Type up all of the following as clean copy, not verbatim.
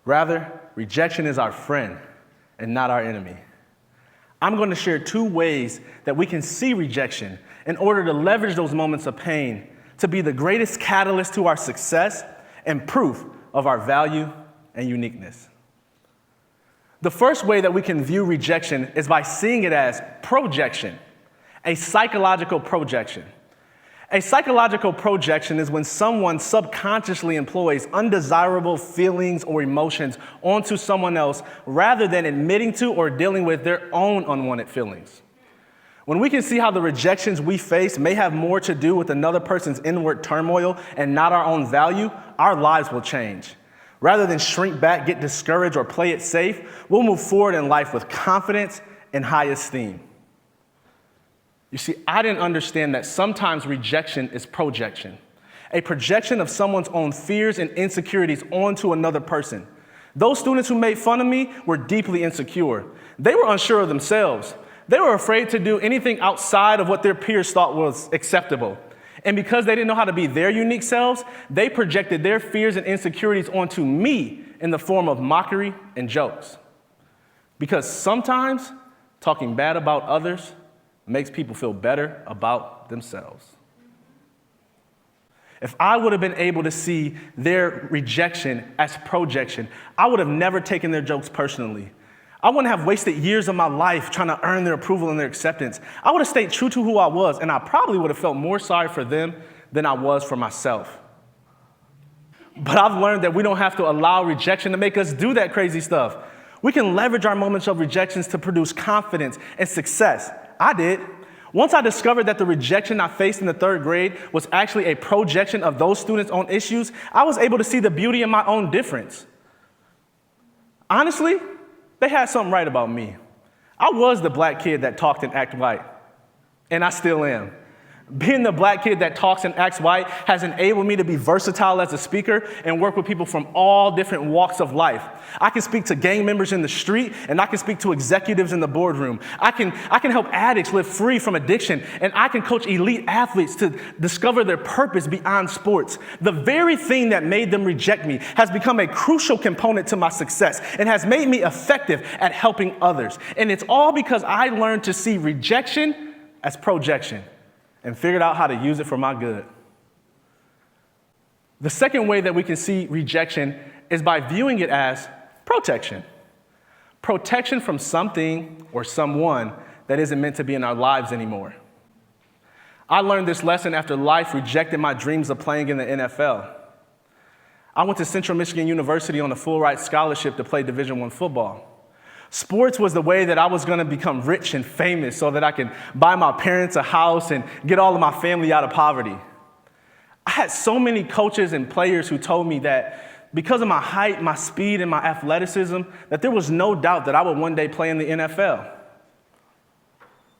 Rather, rejection is our friend and not our enemy. I'm going to share 2 ways that we can see rejection in order to leverage those moments of pain to be the greatest catalyst to our success and proof of our value and uniqueness. The first way that we can view rejection is by seeing it as projection, a psychological projection. A psychological projection is when someone subconsciously employs undesirable feelings or emotions onto someone else rather than admitting to or dealing with their own unwanted feelings. When we can see how the rejections we face may have more to do with another person's inward turmoil and not our own value, our lives will change. Rather than shrink back, get discouraged, or play it safe, we'll move forward in life with confidence and high esteem. You see, I didn't understand that sometimes rejection is projection, a projection of someone's own fears and insecurities onto another person. Those students who made fun of me were deeply insecure. They were unsure of themselves. They were afraid to do anything outside of what their peers thought was acceptable. And because they didn't know how to be their unique selves, they projected their fears and insecurities onto me in the form of mockery and jokes. Because sometimes talking bad about others makes people feel better about themselves. If I would have been able to see their rejection as projection, I would have never taken their jokes personally. I wouldn't have wasted years of my life trying to earn their approval and their acceptance. I would have stayed true to who I was, and I probably would have felt more sorry for them than I was for myself. But I've learned that we don't have to allow rejection to make us do that crazy stuff. We can leverage our moments of rejections to produce confidence and success. I did. Once I discovered that the rejection I faced in the 3rd grade was actually a projection of those students' own issues, I was able to see the beauty in my own difference. Honestly, they had something right about me. I was the black kid that talked and acted white, and I still am. Being the black kid that talks and acts white has enabled me to be versatile as a speaker and work with people from all different walks of life. I can speak to gang members in the street, and I can speak to executives in the boardroom. I can help addicts live free from addiction, and I can coach elite athletes to discover their purpose beyond sports. The very thing that made them reject me has become a crucial component to my success and has made me effective at helping others. And it's all because I learned to see rejection as projection and figured out how to use it for my good. The second way that we can see rejection is by viewing it as protection. Protection from something or someone that isn't meant to be in our lives anymore. I learned this lesson after life rejected my dreams of playing in the NFL. I went to Central Michigan University on a full-ride scholarship to play Division I football. Sports was the way that I was going to become rich and famous so that I could buy my parents a house and get all of my family out of poverty. I had so many coaches and players who told me that because of my height, my speed, and my athleticism, that there was no doubt that I would one day play in the NFL.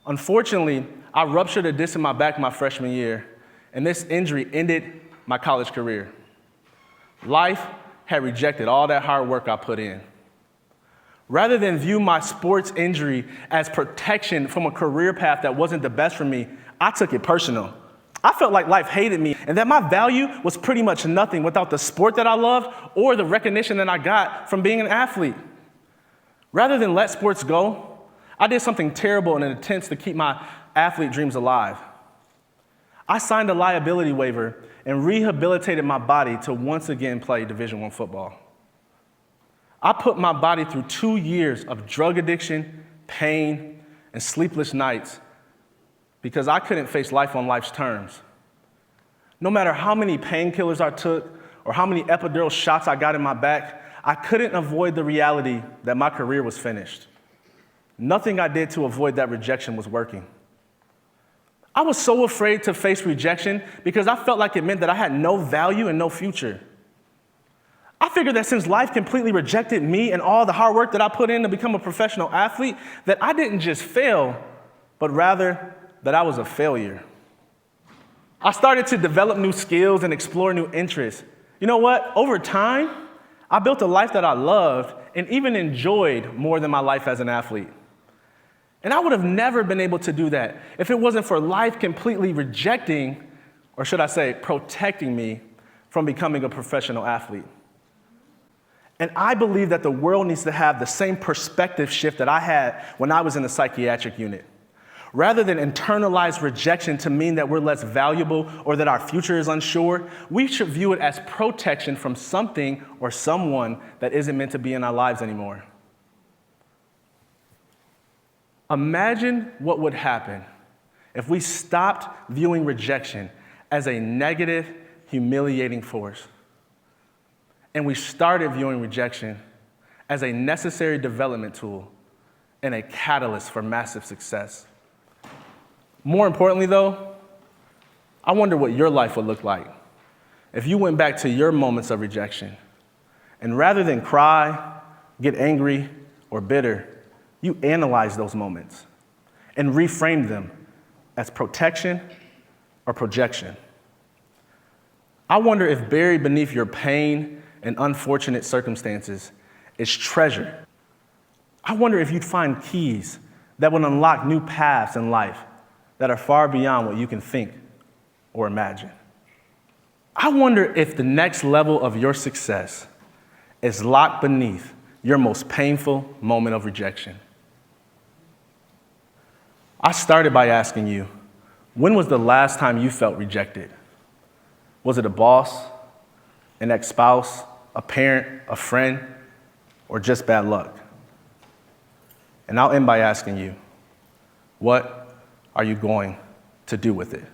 Unfortunately, I ruptured a disc in my back my freshman year, and this injury ended my college career. Life had rejected all that hard work I put in. Rather than view my sports injury as protection from a career path that wasn't the best for me, I took it personal. I felt like life hated me and that my value was pretty much nothing without the sport that I loved or the recognition that I got from being an athlete. Rather than let sports go, I did something terrible in an attempt to keep my athlete dreams alive. I signed a liability waiver and rehabilitated my body to once again play Division I football. I put my body through 2 years of drug addiction, pain, and sleepless nights because I couldn't face life on life's terms. No matter how many painkillers I took or how many epidural shots I got in my back, I couldn't avoid the reality that my career was finished. Nothing I did to avoid that rejection was working. I was so afraid to face rejection because I felt like it meant that I had no value and no future. I figured that since life completely rejected me and all the hard work that I put in to become a professional athlete, that I didn't just fail, but rather that I was a failure. I started to develop new skills and explore new interests. You know what? Over time, I built a life that I loved and even enjoyed more than my life as an athlete. And I would have never been able to do that if it wasn't for life completely rejecting, or should I say, protecting me from becoming a professional athlete. And I believe that the world needs to have the same perspective shift that I had when I was in the psychiatric unit. Rather than internalize rejection to mean that we're less valuable or that our future is unsure, we should view it as protection from something or someone that isn't meant to be in our lives anymore. Imagine what would happen if we stopped viewing rejection as a negative, humiliating force, and we started viewing rejection as a necessary development tool and a catalyst for massive success. More importantly, though, I wonder what your life would look like if you went back to your moments of rejection, and rather than cry, get angry, or bitter, you analyze those moments and reframe them as protection or projection. I wonder if buried beneath your pain and unfortunate circumstances is treasure. I wonder if you'd find keys that would unlock new paths in life that are far beyond what you can think or imagine. I wonder if the next level of your success is locked beneath your most painful moment of rejection. I started by asking you, when was the last time you felt rejected? Was it a boss, an ex-spouse, a parent, a friend, or just bad luck? And I'll end by asking you, what are you going to do with it?